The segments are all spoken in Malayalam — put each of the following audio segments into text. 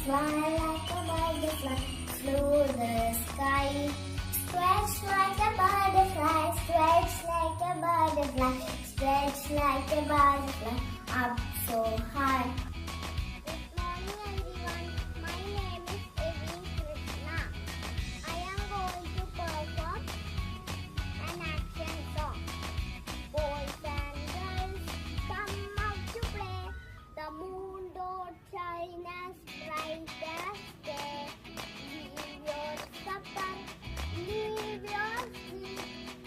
Fly like a butterfly through the sky. Stretch like a butterfly, stretch like a butterfly, stretch like a butterfly, up so high. Good morning everyone, my name is Evin Krishna. I am going to perform an action song. Boys and girls, come out to play. The moon don't shine as bright as day. Leave your supper, leave your seat,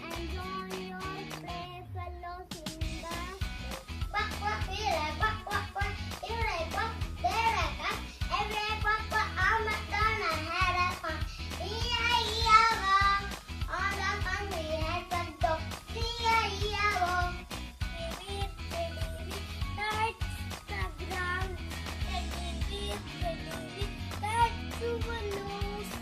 and join your playfellows in the street. Quack, quack, here, quack, quack, quack, here, quack, there, quack, every quack, quack, I'm a turn ahead of fun. E-I-E-I-O, on the fun we had some talk. E-I-E-I-O, beep, beep, beep, touch the ground. Beep, beep, beep, touch to the nose.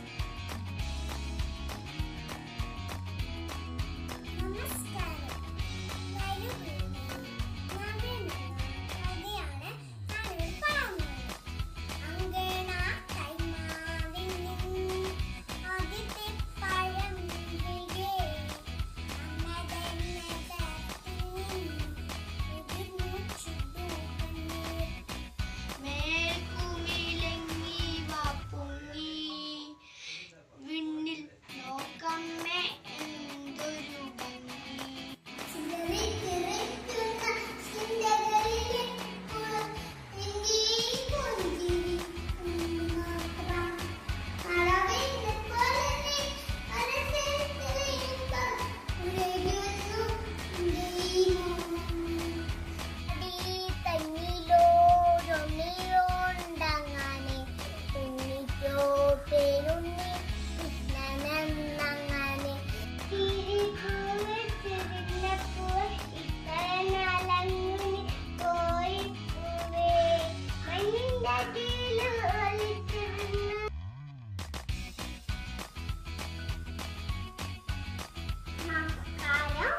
നമസ്കാരം.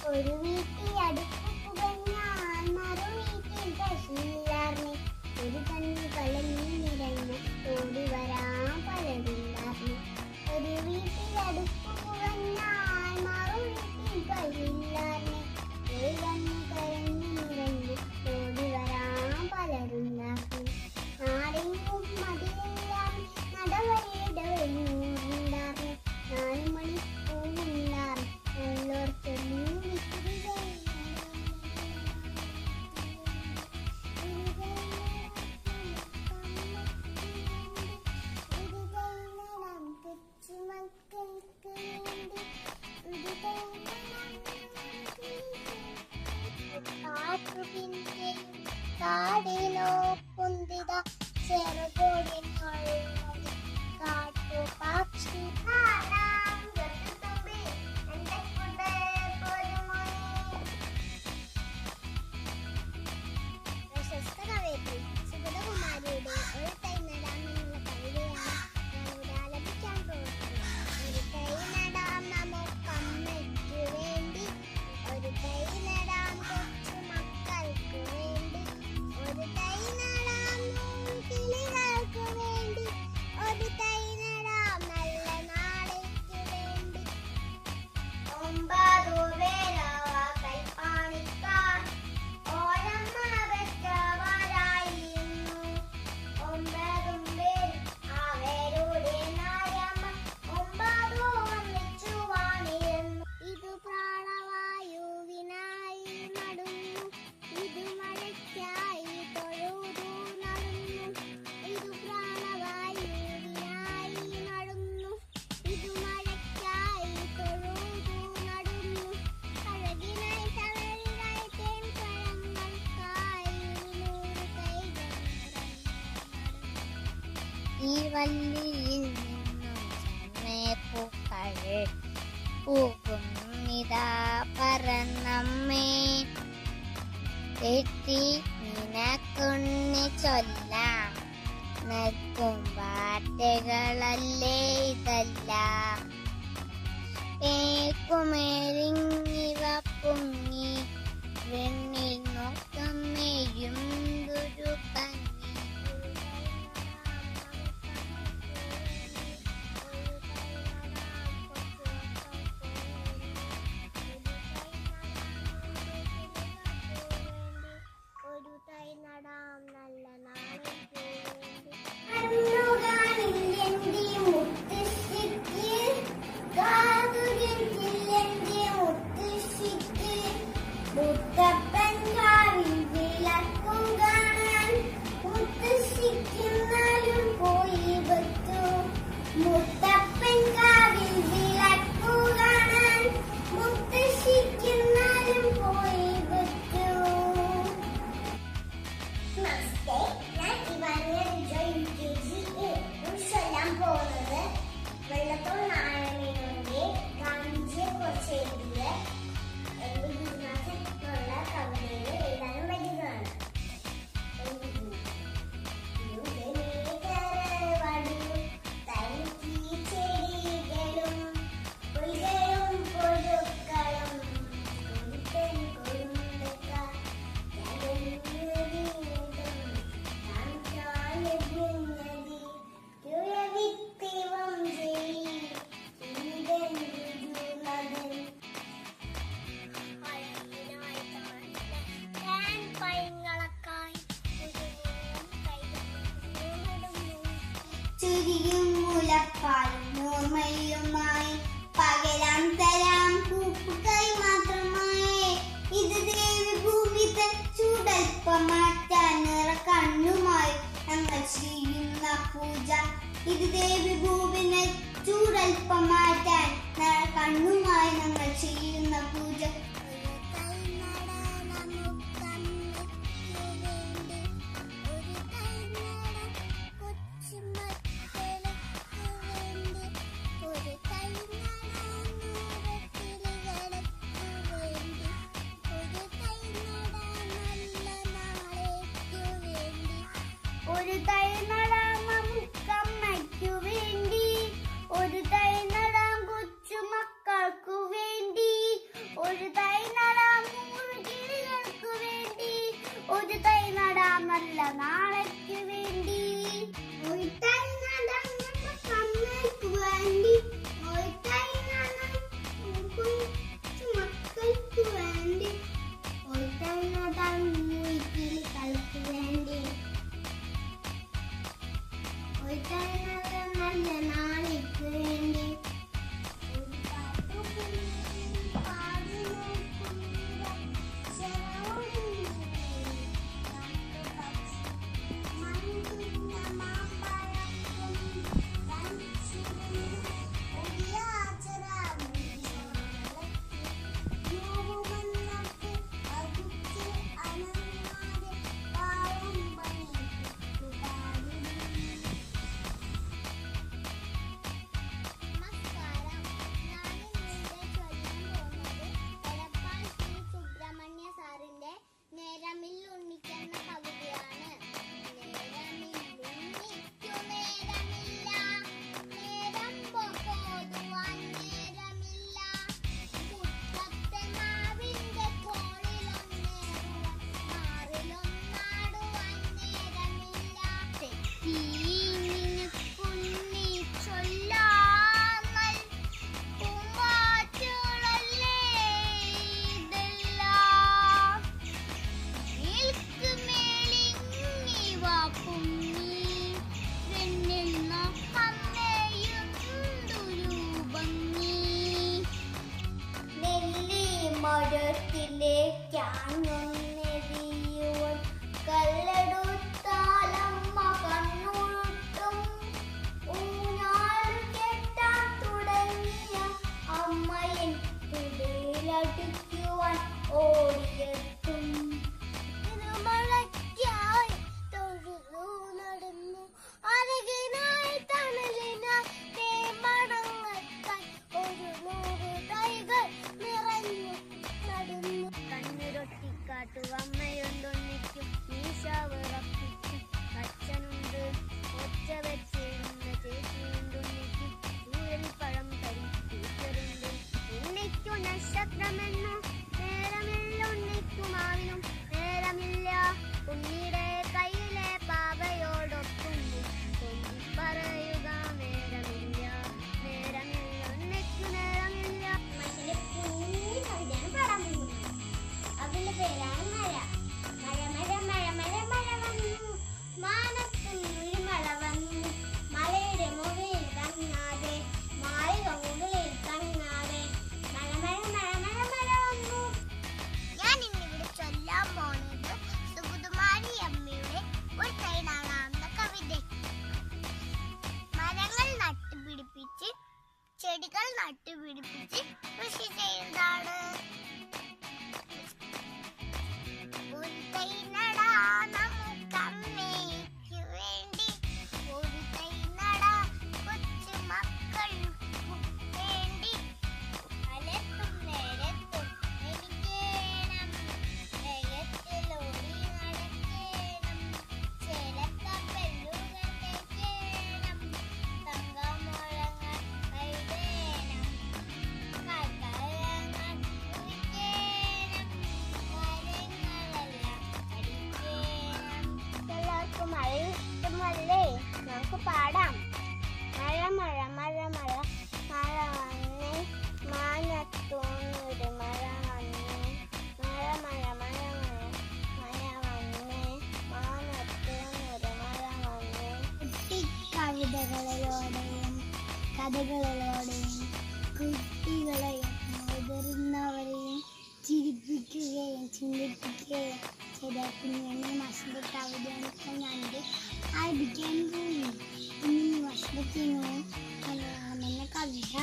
ഒരു വീട്ടിൽ അടുപ്പ് പുകഞ്ഞാൽ മറുവീട്ടിൽ പശുവില്ലാർന്ന്. ഒരു കണ്ണു കളഞ്ഞു നിറഞ്ഞ് ഓടി വരാൻ പലരില്ലാർന്ന്. ഒരു വീട്ടിൽ അടുപ്പ് പുകഞ്ഞാൽ മറുവീട്ടിൽ പശുവില്ലാർന്ന്. ഒരു കണ്ണു കരഞ്ഞു നിറഞ്ഞ് ഓടി വരാൻ പലരുണ്ടാർന്ന്. നാടെങ്ങും മതിലില്ലാർന്ന്, നടവരയിടവെണ്ണൂറുണ്ടാർന്ന്. 4 മണിപ്പൂവുണ്ടാർന്ന്, നല്ലോർ ചൊല്ലി കാടിലോ കുന്തിത ചെറുകൊടിനുള്ളത് കാട്ടുപക്ഷി പ്രശസ്ത കവയിത്രി സുഗതകുമാരിയുടെ ഒരു തൈ നടാമെന്നുള്ള കവിതയാണ് ഞാനിവിടെ ആലപിക്കാൻ പോകുന്നത്. ഒരു തൈ നടാം നമുക്കമ്മയ്ക്ക് വേണ്ടി, ഒരു തൈ നടാം കൊച്ചു മക്കൾക്ക് വേണ്ടി, ഒരു തൈ ഈ വല്ലിയിൽ നിന്നും ചെന്നേപ്പൂക്കൾ പൂകുന്നിതാ പറന്നമ്മേ. എത്തി നിനക്കുണ്ണി ചൊല്ലാം നൽകും വാർത്തകളല്ലേ ഇതെല്ലാം. ഏക്കുമേലിങ്ങിവ പൊങ്ങി വെണ്ണിൽ നോക്കം മേയും ദുരു ഭംഗി. ഒരു തൈ നടാം നല്ല നാളെ മുത്തപ്പൻ കാവിൽ വിളക്കും കാണാൻ മുത്തശ്ശിക്കുന്നാലും പോയി പറ്റൂ. മുത്തപ്പൻ കാവിൽ വിളക്കു കാണാൻ മുത്തശ്ശിക്കുന്നാലും പോയി പറ്റൂ. നമസ്തേ, ഞാൻ ഇവാനിയ UKG ചൊല്ലാൻ പോകുന്നത് വെള്ളത്തോൾ നാരായണന്റെ ഗാന്ധിജിയെ കുറിച്ച് എഴുതിയ എന്റെ ഗുരുനാഥനുള്ള കവിതയിൽ എഴുതാനും പറ്റുന്നതാണ്. ചുരിയും മുലപ്പാലും നോർമയിലുമായി പകരാം തരാം പൂപ്പുകൈ മാത്രമായി. ഇത് ദേവി ഭൂമിത്തെ ചൂടൽപ്പം മാറ്റാൻ നിറ കണ്ണുമായി ഞങ്ങൾ ചെയ്യുന്ന പൂജ. ഇത് ദേവി ഭൂമിനെ ചൂടൽപ്പം മാറ്റാൻ നിറ കണ്ണുമായി ഞങ്ങൾ ചെയ്യുന്ന പൂജ. ഒരു തൈ നടാം നമുക്കമ്മയ്ക്കു വേണ്ടി, ഒരു തൈ നടാം കൊച്ചുമക്കൾക്കു വേണ്ടി, ഒരു തൈ നടാം 100 കിളികൾക്കു വേണ്ടി, ഒരു തൈ നടാം നല്ല നാളേക്ക് വേണ്ടി. ഒരു തൈ നടാം നമുക്കമ്മയ്ക്കു വേണ്ടി, ഒരു തൈ നടാം കൊച്ചുമക്കൾക്കു വേണ്ടി, ഒരു തൈ നടാം 100 കിളികൾക്കു വേണ്ടി, ഒരു തൈ നടാം നല്ല നാളേക്ക് വേണ്ടി. മരത്തിലേക്കാണെറിയുവാൻ കല്ലെടുത്താലമ്മ കണ്ണുരുട്ടും. ഊഞ്ഞാൽ കെട്ടാൻ തുടങ്ങിയ അമ്മയൻ തുടയിലടിക്കുവാൻ ഓടിയെത്തും. തിരുമഴയ്ക്കായി തൊഴുതു നടന്നു അരകിനായി മാത്രമെന്നു നേരമില്ല ഉണ്ണിക്കുമാവിനും നേരമില്ല ഉണ്ണിയുടെ കയ്യിലെ പാവയോടൊത്തുന്നു പറയുക നേരമില്ല നേരമില്ല ഉണ്ണിക്കു നേരമില്ല. മനുഷ്യന്റെ കുഞ്ഞു കവിതയാണ് പാടാൻ പോകുന്നത്. അതിന്റെ പേരാണ് മഴ. മഴ മഴ മഴ മഴ മഴ വന്നു മാനത്തുന്നൊരു മഴ വന്നു മലയുടെ മുകളിൽ തങ്ങാതെ മാളിക മുകളിൽ തങ്ങാതെ മഴ മഴ മഴ മഴ മഴ വന്നു. ഞാൻ ഇന്നിവിടെ ചൊല്ലാൻ പോണത് സുഗതകുമാരി അമ്മയുടെ ഒരു തൈ നടാമെന്ന കവിത. മരങ്ങൾ നട്ടുപിടിപ്പിച്ച് ചെടികൾ നട്ടുപിടിപ്പിച്ച് കൃഷി ചെയ്യുന്നതാണ്. ഒരു തൈ നടാ നമുക്കമ്മയ്ക്ക് വേണ്ടി, ഒരു തൈ നടാ കൊച്ചു മക്കൾക്കു വേണ്ടി. അലത്തും നേരത്തും എനിക്കേണം വേഗത്തിലോടി നടക്കേണം ചേലക്കപ്പല്ലുകൾ തേക്കേണം തങ്കമുഴങ്ങൾ കൈവേണം കാൽക്കഴങ്ങൾ കുഴിക്കേണം കാര്യങ്ങളെല്ലാം പഠിക്കേണം. എല്ലാവർക്കും മഴ ഇഷ്ടമല്ലേ? നമുക്ക് പാടാം. മഴ മഴ മഴ മഴ മഴ വന്നേ മാനത്തൂന്നൊരു മഴ വന്നേ മഴ മഴ മഴ മഴ മഴ വന്നേ മാനത്തൂന്നൊരു മഴ വന്നേ. കവിതകളിലൂടെയും കഥകളിലൂടെയും കുട്ടികളെയും മുതിർന്നവരെയും ചിരിപ്പിക്കുകയും ചിന്തിപ്പിക്കുകയും ചെയ്ത കുഞ്ഞുണ്ണി മാഷിന്റെ കവിതയാണ് ഇപ്പോൾ ഞാനിത് ആരംഭിക്കാൻ പോയി. കുഞ്ഞുണ്ണി മാഷിന്റെ മലയാളം എന്ന കവിത.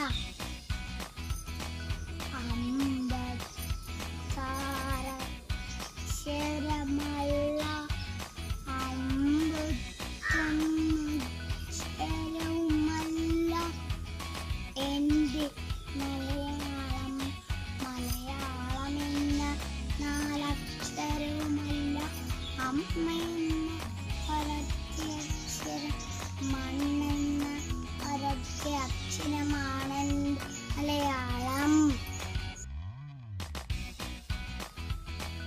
അമ്പക്ഷരമല്ല അമ്പുമല്ല എൻ്റെ മലയാളം മലയാളമെന്ന നാലക്ഷരവുമല്ല അമ്മയെന്ന ഒരൊറ്റ അക്ഷരം മണ്ണെന്ന ഒരൊറ്റ അക്ഷരമാണ് Malayalam.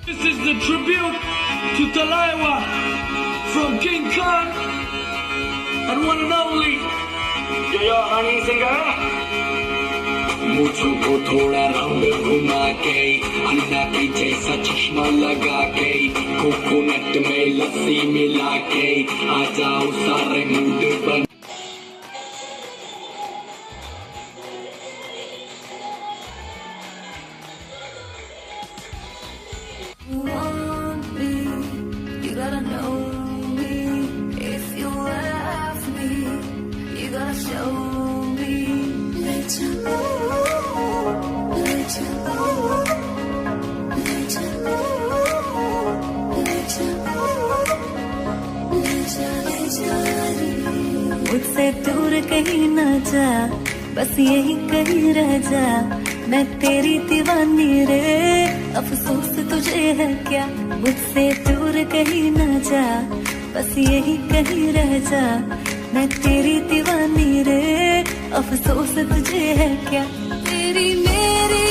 This is the tribute to Talaiwa from King Khan and one and only Jaya Hani Singer. मुझको थोड़ा राउंड घुमा के अन्ना के जैसा चश्मा लगा के कोकोनट में लस्सी मिला के आ जाओ सारे मूड बन. You gotta know me. If you love me, you gotta show me. Let you know, let you know, let you know, let you know, let you know. मुझसे दूर कहीं ना जा, बस यही कहीं रह जा. मैं तेरी दीवानी रे, अफसोस तुझे है क्या. मुझसे दूर कहीं ना जा, बस यही कहीं रह जा. मैं तेरी दीवानी रे, अफसोस तुझे है क्या. तेरी मेरी